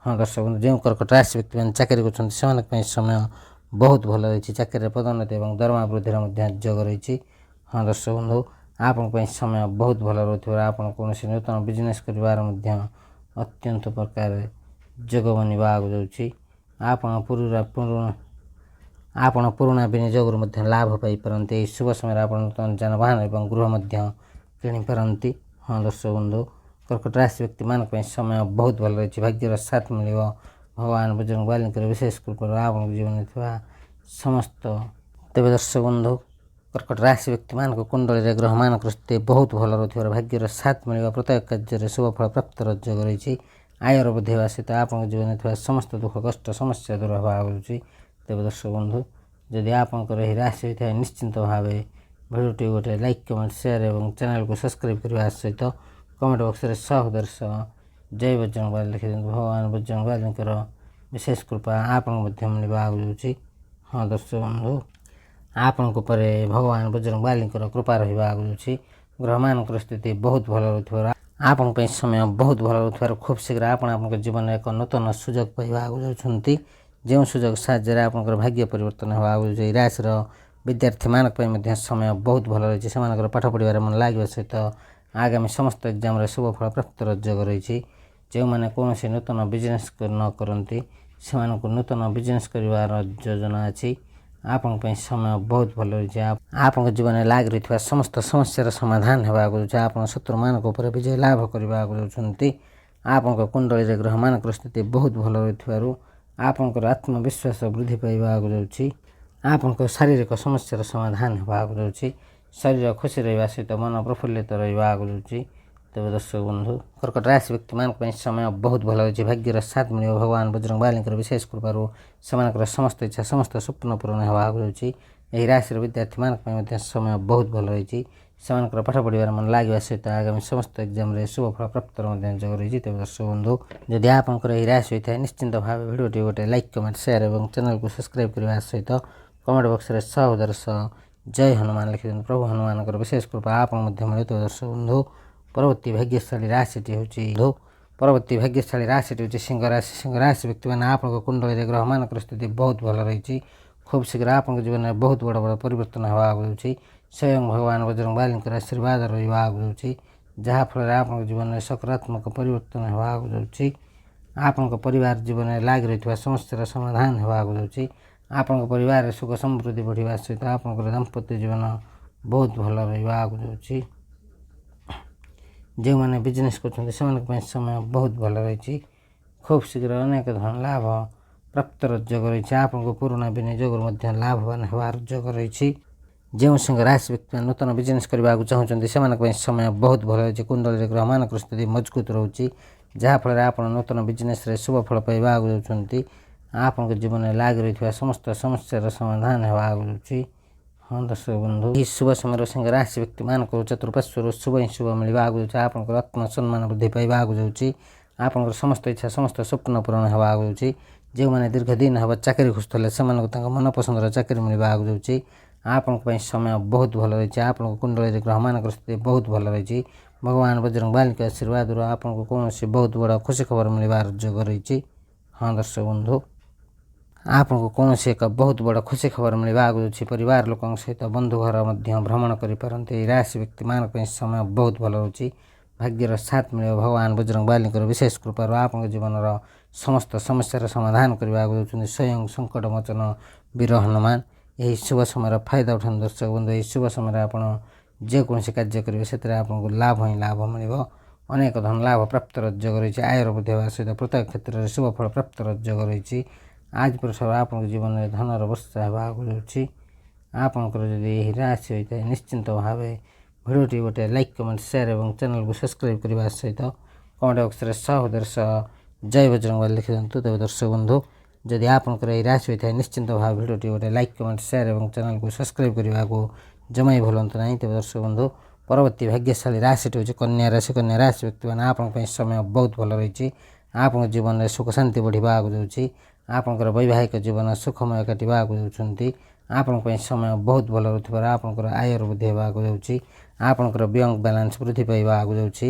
ହଁ ଦର୍ଶକ ବନ୍ଧୁ, ଯେଉଁ କର୍କଟ ରାଶି ବ୍ୟକ୍ତିମାନେ ଚାକିରି କରୁଛନ୍ତି ସେମାନଙ୍କ ପାଇଁ ସମୟ ବହୁତ ଭଲ ରହିଛି। ଚାକିରିରେ ପଦୋନ୍ନତି ଏବଂ ଦରମା ବୃଦ୍ଧିର ମଧ୍ୟ ଯୋଗ ରହିଛି। ହଁ ଦର୍ଶକ ବନ୍ଧୁ, ଆପଣଙ୍କ ପାଇଁ ସମୟ ବହୁତ ଭଲ ରହୁଥିବାରୁ ଆପଣ କୌଣସି ନୂତନ ବିଜନେସ୍ କରିବାର ମଧ୍ୟ ଅତ୍ୟନ୍ତ ପ୍ରକାର ଯୋଗ ବନିବା ଆଗକୁ ଯାଉଛି। ଆପଣ ପୁରୁଣା ବିନିଯୋଗରୁ ମଧ୍ୟ ଲାଭ ପାଇପାରନ୍ତି। ଏହି ଶୁଭ ସମୟରେ ଆପଣ ନୂତନ ଯାନବାହନ ଏବଂ ଗୃହ ମଧ୍ୟ କିଣିପାରନ୍ତି। ହଁ ଦର୍ଶକ ବନ୍ଧୁ, କର୍କଟ ରାଶି ବ୍ୟକ୍ତିମାନଙ୍କ ପାଇଁ ସମୟ ବହୁତ ଭଲ ରହିଛି। ଭାଗ୍ୟର ସାଥ ମିଳିବ। ଭଗବାନ ବଜରଙ୍ଗବାଲୀଙ୍କର ବିଶେଷ କୃପାରୁ ଆପଣଙ୍କ ଜୀବନରେ ଥିବା ସମସ୍ତ ତେବେ ଦର୍ଶକ ବନ୍ଧୁ, କର୍କଟ ରାଶି ବ୍ୟକ୍ତିମାନଙ୍କ କୁଣ୍ଡଳୀରେ ଗ୍ରହମାନଙ୍କର ସ୍ଥିତି ବହୁତ ଭଲ ରହୁଥିବାରୁ ଭାଗ୍ୟର ସାଥ ମିଳିବା, ପ୍ରତ୍ୟେକ କାର୍ଯ୍ୟରେ ଶୁଭ ଫଳ ପ୍ରାପ୍ତର ଯୋଗ ରହିଛି। ଆୟର ବୃଦ୍ଧି ହେବା ସହିତ ଆପଣଙ୍କ ଜୀବନରେ ଥିବା ସମସ୍ତ ଦୁଃଖ କଷ୍ଟ ସମସ୍ୟା ଦୂର ହେବା ଆଗକୁ ଯାଉଛି। ତେବେ ଦର୍ଶକ ବନ୍ଧୁ, ଯଦି ଆପଣଙ୍କର ଏହି ରାଶି ହୋଇଥାଏ ନିଶ୍ଚିନ୍ତ ଭାବେ ଭିଡ଼ିଓଟି ଗୋଟେ ଲାଇକ୍, କମେଣ୍ଟ, ସେୟାର ଏବଂ ଚ୍ୟାନେଲକୁ ସବସ୍କ୍ରାଇବ୍ କରିବା ସହିତ କମେଣ୍ଟ ବକ୍ସରେ ସହୋଦର ସହ ଜୟ ବଜରଙ୍ଗବାଲି ଲେଖିଦିଅନ୍ତୁ। ଭଗବାନ ବଜରଙ୍ଗବାଲୀଙ୍କର ବିଶେଷ କୃପା ଆପଣଙ୍କୁ ମଧ୍ୟ ମିଳିବା ଆଗକୁ ଯାଉଛି। ହଁ ଦର୍ଶକ ବନ୍ଧୁ, ଆପଣଙ୍କ ଉପରେ ଭଗବାନ ବଜରଙ୍ଗବାଲୀଙ୍କର କୃପା ରହିବା ଆଗକୁ ଯାଉଛି। ଗ୍ରହମାନଙ୍କର ସ୍ଥିତି ବହୁତ ଭଲ ରହୁଥିବାରୁ ଆପଣଙ୍କ ପାଇଁ ସମୟ ବହୁତ ଭଲ ରହୁଥିବାରୁ ଖୁବ୍ ଶୀଘ୍ର ଆପଣ ଆପଣଙ୍କ ଜୀବନରେ ଏକ ନୂତନ ସୁଯୋଗ ପାଇବା ଆଗକୁ ଯାଉଛନ୍ତି। ଯେଉଁ ସୁଯୋଗ ସାହାଯ୍ୟରେ ଆପଣଙ୍କର ଭାଗ୍ୟ ପରିବର୍ତ୍ତନ ହେବା ଆଗକୁ ଯାଉଛି। ଏହି ରାଶିର ବିଦ୍ୟାର୍ଥୀମାନଙ୍କ ପାଇଁ ମଧ୍ୟ ସମୟ ବହୁତ ଭଲ ରହିଛି। ସେମାନଙ୍କର ପାଠ ପଢ଼ିବାରେ ମନ ଲାଗିବା ସହିତ ଆଗାମୀ ସମସ୍ତ ଏକ୍ଜାମ୍ରେ ଶୁଭ ଫଳ ପ୍ରାପ୍ତର ଯୋଗ ରହିଛି। ଯେଉଁମାନେ କୌଣସି ନୂତନ ବିଜନେସ୍ ନ କରନ୍ତି ସେମାନଙ୍କୁ ନୂତନ ବିଜନେସ୍ କରିବାର ଯୋଜନା ଅଛି। ଆପଣଙ୍କ ପାଇଁ ସମୟ ବହୁତ ଭଲ ରହିଛି। ଆପଣଙ୍କ ଜୀବନରେ ଲାଗି ରହିଥିବା ସମସ୍ତ ସମସ୍ୟାର ସମାଧାନ ହେବାକୁ ଯାଉଛି। ଆପଣ ଶତ୍ରୁମାନଙ୍କ ଉପରେ ବିଜୟ ଲାଭ କରିବାକୁ ଯାଉଛନ୍ତି। ଆପଣଙ୍କ କୁଣ୍ଡଳୀରେ ଗ୍ରହମାନଙ୍କର ସ୍ଥିତି ବହୁତ ଭଲ ରହିଥିବାରୁ ଆପଣଙ୍କର ଆତ୍ମବିଶ୍ୱାସ ବୃଦ୍ଧି ପାଇବାକୁ ଯାଉଛି। ଆପଣଙ୍କ ଶାରୀରିକ ସମସ୍ୟାର ସମାଧାନ ହେବାକୁ ଯାଉଛି। ଶରୀର ଖୁସି ରହିବା ସହିତ ମନ ପ୍ରଫୁଲ୍ଲିତ ରହିବାକୁ ଯାଉଛି। ତେବେ ଦର୍ଶକ ବନ୍ଧୁ, କର୍କଟ ରାଶି ବ୍ୟକ୍ତିମାନଙ୍କ ପାଇଁ ସମୟ ବହୁତ ଭଲ ରହିଛି। ଭାଗ୍ୟର ସାଥ ମିଳିବ। ଭଗବାନ ବଜରଙ୍ଗବାଲୀଙ୍କର ବିଶେଷ କୃପାରୁ ସେମାନଙ୍କର ସମସ୍ତ ଇଚ୍ଛା ସମସ୍ତ ସ୍ୱପ୍ନ ପୂରଣ ହେବାକୁ ଯାଉଛି। ଏହି ରାଶିର ବିଦ୍ୟାର୍ଥୀମାନଙ୍କ ପାଇଁ ମଧ୍ୟ ସମୟ ବହୁତ ଭଲ ରହିଛି। ସେମାନଙ୍କର ପାଠ ପଢ଼ିବାରେ ମନ ଲାଗିବା ସହିତ ଆଗାମୀ ସମସ୍ତ ଏକ୍ଜାମରେ ଶୁଭ ଫଳ ପ୍ରାପ୍ତର ମଧ୍ୟ ଯୋଗ ରହିଛି। ତେବେ ଦର୍ଶକ ବନ୍ଧୁ, ଯଦି ଆପଣଙ୍କର ଏହି ରାଶି ହୋଇଥାଏ ନିଶ୍ଚିନ୍ତ ଭାବେ ଭିଡ଼ିଓଟି ଗୋଟେ ଲାଇକ୍ କମେଣ୍ଟ ସେୟାର ଏବଂ ଚ୍ୟାନେଲକୁ ସବସ୍କ୍ରାଇବ୍ କରିବା ସହିତ କମେଣ୍ଟ ବକ୍ସରେ ସହୋଦର ସହ ଜୟ ହନୁମାନ ଲେଖିଦିଅନ୍ତୁ। ପ୍ରଭୁ ହନୁମାନଙ୍କର ବିଶେଷ କୃପା ଆପଣ ମଧ୍ୟ ମିଳୁଥିବ। ଦର୍ଶକ ବନ୍ଧୁ, ପରବର୍ତ୍ତୀ ଭାଗ୍ୟଶାଳୀ ରାଶିଟି ହେଉଛି ସିଂହ ରାଶି। ସିଂହ ରାଶି ବ୍ୟକ୍ତିମାନେ ଆପଣଙ୍କ କୁଣ୍ଡଳୀରେ ଗ୍ରହମାନଙ୍କର ସ୍ଥିତି ବହୁତ ଭଲ ରହିଛି। ଖୁବ୍ ଶୀଘ୍ର ଆପଣଙ୍କ ଜୀବନରେ ବହୁତ ବଡ଼ ବଡ଼ ପରିବର୍ତ୍ତନ ହେବାକୁ ଯାଉଛି। ସ୍ୱୟଂ ଭଗବାନ ବଜରଙ୍ଗବାଲୀଙ୍କର ଆଶୀର୍ବାଦ ରହିବାକୁ ଯାଉଛି, ଯାହାଫଳରେ ଆପଣଙ୍କ ଜୀବନରେ ସକାରାତ୍ମକ ପରିବର୍ତ୍ତନ ହେବାକୁ ଯାଉଛି। ଆପଣଙ୍କ ପରିବାର ଜୀବନରେ ଲାଗି ରହିଥିବା ସମସ୍ୟାର ସମାଧାନ ହେବାକୁ ଯାଉଛି। ଆପଣଙ୍କ ପରିବାରରେ ସୁଖ ସମୃଦ୍ଧି ବଢ଼ିବା ସହିତ ଆପଣଙ୍କର ଦାମ୍ପତ୍ୟ ଜୀବନ ବହୁତ ଭଲ ରହିବାକୁ ଯାଉଛି। ଯେଉଁମାନେ ବିଜନେସ୍ କରୁଛନ୍ତି ସେମାନଙ୍କ ପାଇଁ ସମୟ ବହୁତ ଭଲ ରହିଛି। ଖୁବ୍ ଶୀଘ୍ର ଅନେକ ଧନ ଲାଭ ପ୍ରାପ୍ତର ଯୋଗ ରହିଛି। ଆପଣଙ୍କୁ ପୁରୁଣା ବିନିଯୋଗରୁ ମଧ୍ୟ ଲାଭବାନ ହେବାର ଯୋଗ ରହିଛି। ଯେଉଁ ସିଂହ ରାଶି ବ୍ୟକ୍ତିମାନେ ନୂତନ ବିଜନେସ୍ କରିବାକୁ ଚାହୁଁଛନ୍ତି ସେମାନଙ୍କ ପାଇଁ ସମୟ ବହୁତ ଭଲ ରହିଛି। କୁଣ୍ଡଳୀରେ ଗ୍ରହମାନଙ୍କର ସ୍ଥିତି ମଜବୁତ ରହୁଛି, ଯାହାଫଳରେ ଆପଣ ନୂତନ ବିଜନେସ୍ରେ ଶୁଭ ଫଳ ପାଇବାକୁ ଯାଉଛନ୍ତି। ଆପଣଙ୍କ ଜୀବନରେ ଲାଗି ରହିଥିବା ସମସ୍ତ ସମସ୍ୟାର ସମାଧାନ ହେବାକୁ ଯାଉଛି। ହଁ ଦର୍ଶକ ବନ୍ଧୁ, ଏହି ଶୁଭ ସମୟରେ ସିଂହ ରାଶି ବ୍ୟକ୍ତିମାନଙ୍କୁ ଚତୁଃପାର୍ଶ୍ୱରୁ ଶୁଭ ହିଁ ଶୁଭ ମିଳିବାକୁ ଯାଉଛି। ଆପଣଙ୍କର ଆତ୍ମସମ୍ମାନ ବୃଦ୍ଧି ପାଇବାକୁ ଯାଉଛି। ଆପଣଙ୍କର ସମସ୍ତ ଇଚ୍ଛା ସମସ୍ତ ସ୍ୱପ୍ନ ପୂରଣ ହେବାକୁ ଯାଉଛି। ଯେଉଁମାନେ ଦୀର୍ଘ ଦିନ ହେବ ଚାକିରି ଖୋଜୁଥିଲେ ସେମାନଙ୍କୁ ତାଙ୍କ ମନପସନ୍ଦର ଚାକିରି ମିଳିବାକୁ ଯାଉଛି। ଆପଣଙ୍କ ପାଇଁ ସମୟ ବହୁତ ଭଲ ରହିଛି। ଆପଣଙ୍କ କୁଣ୍ଡଳୀରେ ଗ୍ରହମାନଙ୍କର ସ୍ଥିତି ବହୁତ ଭଲ ରହିଛି। ଭଗବାନ ବଜରଙ୍ଗବାଲୀଙ୍କ ଆଶୀର୍ବାଦରୁ ଆପଣଙ୍କୁ କୌଣସି ବହୁତ ବଡ଼ ଖୁସି ଖବର ମିଳିବାର ଯୋଗ ରହିଛି। ହଁ ଦର୍ଶକ ବନ୍ଧୁ, ଆପଣଙ୍କୁ କୌଣସି ଏକ ବହୁତ ବଡ଼ ଖୁସି ଖବର ମିଳିବାକୁ ଯାଉଛି। ପରିବାର ଲୋକଙ୍କ ସହିତ ବନ୍ଧୁ ଘର ମଧ୍ୟ ଭ୍ରମଣ କରିପାରନ୍ତି। ଏହି ରାଶି ବ୍ୟକ୍ତିମାନଙ୍କ ପାଇଁ ସମୟ ବହୁତ ଭଲ ରହୁଛି। ଭାଗ୍ୟର ସାଥ ମିଳିବ। ଭଗବାନ ବଜରଙ୍ଗବାଲୀଙ୍କର ବିଶେଷ କୃପାରୁ ଆପଣଙ୍କ ଜୀବନର ସମସ୍ତ ସମସ୍ୟାର ସମାଧାନ କରିବାକୁ ଯାଉଛନ୍ତି ସ୍ୱୟଂ ସଙ୍କଟମୋଚନ ବୀର ହନୁମାନ। ଏହି ଶୁଭ ସମୟର ଫାଇଦା ଉଠାନ୍ତୁ ଦର୍ଶକ ବନ୍ଧୁ। ଏହି ଶୁଭ ସମୟରେ ଆପଣ ଯେକୌଣସି କାର୍ଯ୍ୟ କରିବେ ସେଥିରେ ଆପଣଙ୍କୁ ଲାଭ ହିଁ ଲାଭ ମିଳିବ। ଅନେକ ଧନ ଲାଭ ପ୍ରାପ୍ତର ଯୋଗ ରହିଛି। ଆୟର ବୃଦ୍ଧି ହେବା ସହିତ ପ୍ରତ୍ୟେକ କ୍ଷେତ୍ରରେ ଶୁଭ ଫଳ ପ୍ରାପ୍ତର ଯୋଗ ରହିଛି। ଆଜି ପ୍ରସର ଆପଣଙ୍କ ଜୀବନରେ ଧନର ବର୍ଷା ହେବାକୁ ଯାଉଛି। ଆପଣଙ୍କର ଯଦି ଏହି ରାଶି ହୋଇଥାଏ ନିଶ୍ଚିନ୍ତ ଭାବେ ଭିଡ଼ିଓଟି ଗୋଟେ ଲାଇକ୍ କମେଣ୍ଟ ସେୟାର ଏବଂ ଚ୍ୟାନେଲକୁ ସବସ୍କ୍ରାଇବ୍ କରିବା ସହିତ କମେଣ୍ଟ ବକ୍ସରେ ସହୋଦର ସହ ଜୟ ବଜରଙ୍ଗବାଲୀ ଲେଖିଦିଅନ୍ତୁ। ତେବେ ଦର୍ଶକ ବନ୍ଧୁ, ଯଦି ଆପଣଙ୍କର ଏହି ରାଶି ହୋଇଥାଏ ନିଶ୍ଚିନ୍ତ ଭାବେ ଭିଡ଼ିଓଟି ଗୋଟେ ଲାଇକ୍ କମେଣ୍ଟ ସେୟାର ଏବଂ ଚ୍ୟାନେଲକୁ ସବସ୍କ୍ରାଇବ୍ କରିବାକୁ ଜମା ବି ଭୁଲନ୍ତୁ ନାହିଁ। ତେବେ ଦର୍ଶକ ବନ୍ଧୁ, ପରବର୍ତ୍ତୀ ଭାଗ୍ୟଶାଳୀ ରାଶିଟି ହେଉଛି କନ୍ୟା ରାଶି। କନ୍ୟା ରାଶି ବ୍ୟକ୍ତିମାନେ ଆପଣଙ୍କ ପାଇଁ ସମୟ ବହୁତ ଭଲ ରହିଛି। ଆପଣଙ୍କ ଜୀବନରେ ସୁଖ ଶାନ୍ତି ବଢ଼ିବାକୁ ଯାଉଛି। ଆପଣଙ୍କର ବୈବାହିକ ଜୀବନ ସୁଖମୟ କାଟିବାକୁ ଯାଉଛନ୍ତି। ଆପଣଙ୍କ ପାଇଁ ସମୟ ବହୁତ ଭଲ ରହୁଥିବାରୁ ଆପଣଙ୍କର ଆୟର ବୃଦ୍ଧି ହେବାକୁ ଯାଉଛି। ଆପଣଙ୍କର ବ୍ୟାଙ୍କ ବାଲାନ୍ସ ବୃଦ୍ଧି ପାଇବାକୁ ଯାଉଛି।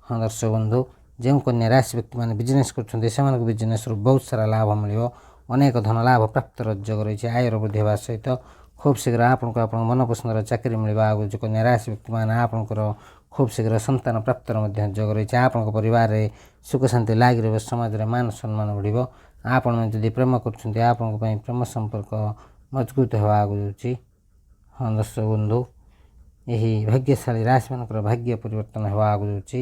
ହଁ ଦର୍ଶକ ବନ୍ଧୁ, ଯେଉଁ କନ୍ୟା ରାଶି ବ୍ୟକ୍ତିମାନେ ବିଜନେସ୍ କରୁଛନ୍ତି ସେମାନଙ୍କୁ ବିଜନେସ୍ରୁ ବହୁତ ସାରା ଲାଭ ମିଳିବ। ଅନେକ ଧନ ଲାଭ ପ୍ରାପ୍ତର ଯୋଗ ରହିଛି। ଆୟର ବୃଦ୍ଧି ହେବା ସହିତ ଖୁବ୍ ଶୀଘ୍ର ଆପଣଙ୍କୁ ଆପଣଙ୍କ ମନପସନ୍ଦର ଚାକିରି ମିଳିବାକୁ ଯାଉଛି। କନ୍ୟା ରାଶି ବ୍ୟକ୍ତିମାନେ ଆପଣଙ୍କର ଖୁବ୍ ଶୀଘ୍ର ସନ୍ତାନ ପ୍ରାପ୍ତର ମଧ୍ୟ ଯୋଗ ରହିଛି। ଆପଣଙ୍କ ପରିବାରରେ ସୁଖ ଶାନ୍ତି ଲାଗି ରହିବ। ସମାଜରେ ମାନ ସମ୍ମାନ ବଢ଼ିବ। ଆପଣମାନେ ଯଦି ପ୍ରେମ କରୁଛନ୍ତି ଆପଣଙ୍କ ପାଇଁ ପ୍ରେମ ସମ୍ପର୍କ ମଜବୁତ ହେବାକୁ ଯାଉଛି। ହଁ ଦର୍ଶକ ବନ୍ଧୁ, ଏହି ଭାଗ୍ୟଶାଳୀ ରାଶିମାନଙ୍କର ଭାଗ୍ୟ ପରିବର୍ତ୍ତନ ହେବାକୁ ଯାଉଛି।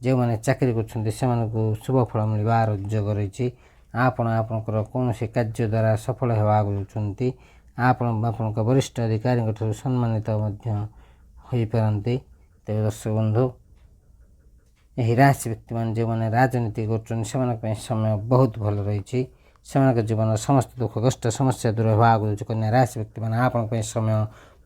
ଯେଉଁମାନେ ଚାକିରି କରୁଛନ୍ତି ସେମାନଙ୍କୁ ଶୁଭ ଫଳ ମିଳିବାର ଯୋଗ ରହିଛି। ଆପଣ ଆପଣଙ୍କର କୌଣସି କାର୍ଯ୍ୟ ଦ୍ୱାରା ସଫଳ ହେବାକୁ ଯାଉଛନ୍ତି। ଆପଣ ଆପଣଙ୍କ ବରିଷ୍ଠ ଅଧିକାରୀଙ୍କ ଠାରୁ ସମ୍ମାନିତ ମଧ୍ୟ ହୋଇପାରନ୍ତି। ତେବେ ଦର୍ଶକ ବନ୍ଧୁ, ଏହି ରାଶି ବ୍ୟକ୍ତିମାନେ ଯେଉଁମାନେ ରାଜନୀତି କରୁଛନ୍ତି ସେମାନଙ୍କ ପାଇଁ ସମୟ ବହୁତ ଭଲ ରହିଛି। ସେମାନଙ୍କ ଜୀବନର ସମସ୍ତ ଦୁଃଖ କଷ୍ଟ ସମସ୍ୟା ଦୂର ହେବାକୁ ଯାଉଛି। କନ୍ୟା ରାଶି ବ୍ୟକ୍ତିମାନେ ଆପଣଙ୍କ ପାଇଁ ସମୟ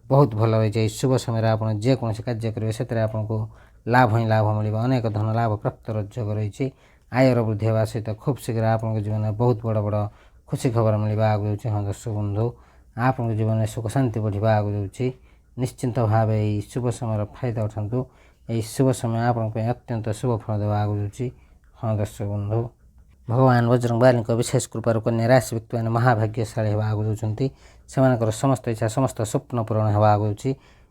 ବହୁତ ଭଲ ରହିଛି। ଏହି ଶୁଭ ସମୟରେ ଆପଣ ଯେକୌଣସି କାର୍ଯ୍ୟ କରିବେ ସେଥିରେ ଆପଣଙ୍କୁ ଲାଭ ହିଁ ଲାଭ ମିଳିବ। ଅନେକ ଧନ ଲାଭ ପ୍ରାପ୍ତର ଯୋଗ ରହିଛି। ଆୟର ବୃଦ୍ଧି ହେବା ସହିତ ଖୁବ୍ ଶୀଘ୍ର ଆପଣଙ୍କ ଜୀବନରେ ବହୁତ ବଡ଼ ବଡ଼ ଖୁସି ଖବର ମିଳିବାକୁ ଯାଉଛି। ହଁ ଦର୍ଶକ ବନ୍ଧୁ, ଆପଣଙ୍କ ଜୀବନରେ ସୁଖ ଶାନ୍ତି ବଢ଼ିବାକୁ ଯାଉଛି। ନିଶ୍ଚିନ୍ତ ଭାବେ ଏହି ଶୁଭ ସମୟର ଫାଇଦା ଉଠାନ୍ତୁ। ଏହି ଶୁଭ ସମୟ ଆପଣଙ୍କ ପାଇଁ ଅତ୍ୟନ୍ତ ଶୁଭ ଫଳ ଦେବାକୁ ଯାଉଛି। ହଁ ଦର୍ଶକ ବନ୍ଧୁ, ଭଗବାନ ବଜରଙ୍ଗବାଲୀଙ୍କ ବିଶେଷ କୃପାରୁ କନ୍ୟା ରାଶି ବ୍ୟକ୍ତିମାନେ ମହାଭାଗ୍ୟଶାଳୀ ହେବାକୁ ଯାଉଛନ୍ତି। ସେମାନଙ୍କର ସମସ୍ତ ଇଚ୍ଛା ସମସ୍ତ ସ୍ୱପ୍ନ ପୂରଣ ହେବାକୁ ଯାଉଛି।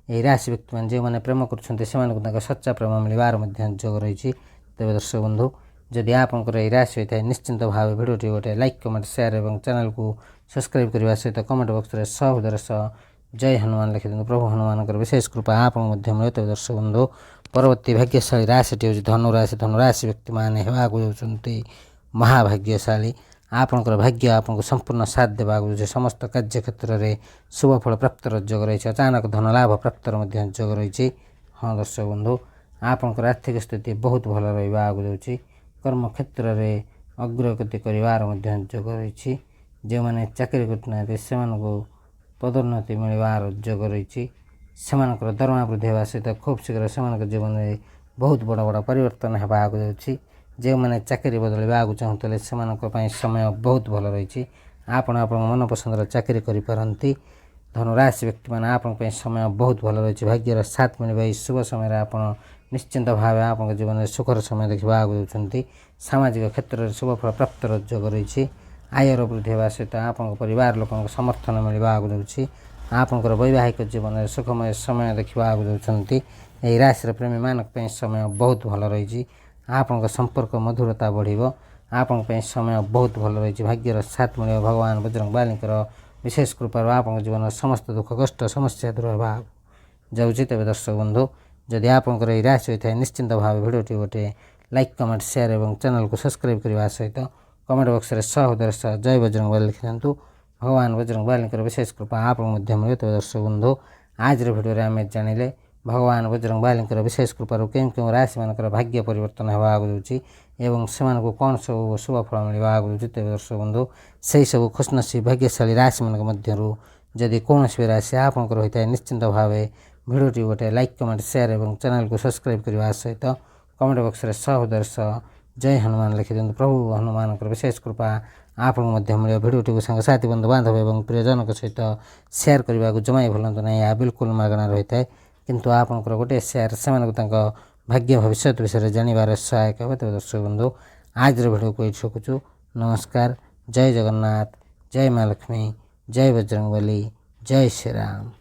ଏହି ରାଶି ବ୍ୟକ୍ତିମାନେ ଯେଉଁମାନେ ପ୍ରେମ କରୁଛନ୍ତି ସେମାନଙ୍କୁ ତାଙ୍କ ସଚ୍ଚା ପ୍ରେମ ମିଳିବାର ମଧ୍ୟ ଯୋଗ ରହିଛି। ତେବେ ଦର୍ଶକ ବନ୍ଧୁ, जदि आपंकर यह राशि होता है निश्चिंत भाव भिडियोटी गोटे लाइक कमेंट शेयर और चैनल को सब्सक्राइब करने सहित कमेंट बॉक्स में सहृदय सह जय हनुमान लिखि दिखाँ। प्रभु हनुमान विशेष कृपा आप मिले। तेज दर्शक बंधु परवर्ती भाग्यशाली राशिटी हूँ धनुराशि। धनुराशि व्यक्ति मैंने होती महाभाग्यशाली। आपंकर भाग्य आपको संपूर्ण साथ देवाक समस्त कार्य क्षेत्र में शुभफल प्राप्तर योग रही। अचानक धन लाभ प्राप्तर योग रही। हाँ दर्शक बंधु आपंकर आर्थिक स्थिति बहुत भल रही। कर्म क्षेत्र में अग्रगति कर योग रही। जो मैंने चाकरी करना से पदोन्नति मिलवार योग रही। से दरमा वृद्धि होगा सहित खूब शीघ्र से जीवन में बहुत बड़ बड़ परिवर्तन होगा। जो मैंने चाकरी बदलवाक चाहूँते से समय बहुत भल रही। आप मन पसंद चाकरी करें। धनुराशि व्यक्ति मैंने आप समय बहुत भल रही। भाग्यर साथ मिले शुभ समय आप निश्चिंत भाव आप जीवन में सुखर समय देखा देते। सामाजिक क्षेत्र में शुभफल प्राप्तर योग रही। आयर वृद्धि होगा सहित आप परिवार लोक समर्थन मिलवाक दूसरी। आपंकर वैवाहिक जीवन में सुखमय समय देखा देते। यही राशि प्रेमी मानक समय बहुत भल रही। आपंक संपर्क मधुरता बढ़ आपंक समय बहुत भल रही। भाग्यर साथ मिले भगवान बजरंग बालीकर विशेष कृपा आप जीवन में समस्त दुख कष्ट समस्या दूर होगा जाऊँगी। तेज दर्शक बंधु जदि आपंकर यह राशि होता है निश्चिंत भाव भिडियोटी गोटे लाइक कमेंट शेयर और चैनल को सब्सक्राइब करने सहित कमेंट बॉक्स में सहृदय सह जय बजरंग बाली लिखि दिखाँ। भगवान बजरंग बाली विशेष कृपा आप मिले। तेज दर्शक बंधु आज भिडियो आम जानिले भगवान बजरंग बाली विशेष कृपार क्यों राशि मान भाग्य परिवर्तन होगा एवं से कौन सब शुभफल मिलवाक। तेज दर्शक बंधु से सब खुशनसीब भाग्यशाली राशि मान मध्य जदि कौन भी राशि आपंकर होता है निश्चिंत भाव भिडियोटी गोटे लाइक कमेंट शेयर और चैनल को सब्सक्राइब करने सहित कमेंट बॉक्स में सहृदय सह जय हनुमान लिखि दिखाँ। प्रभु हनुमान विशेष कृपा आप मिले। भिडियोटी को सांगसाथी बंधु बांधव और प्रियजन सहित शेयर करने को जमा भूलु ना। यह बिल्कुल मागणा रही है किंतु आपंकर गोटे शेयर से भाग्य भविष्य विषय जानवर सहायक हो। तेज दर्शक बंधु आज भिडियो को ये रखुचु। नमस्कार। जय जगन्नाथ। जय माँ लक्ष्मी। जय बजरंगबली। जय श्री राम।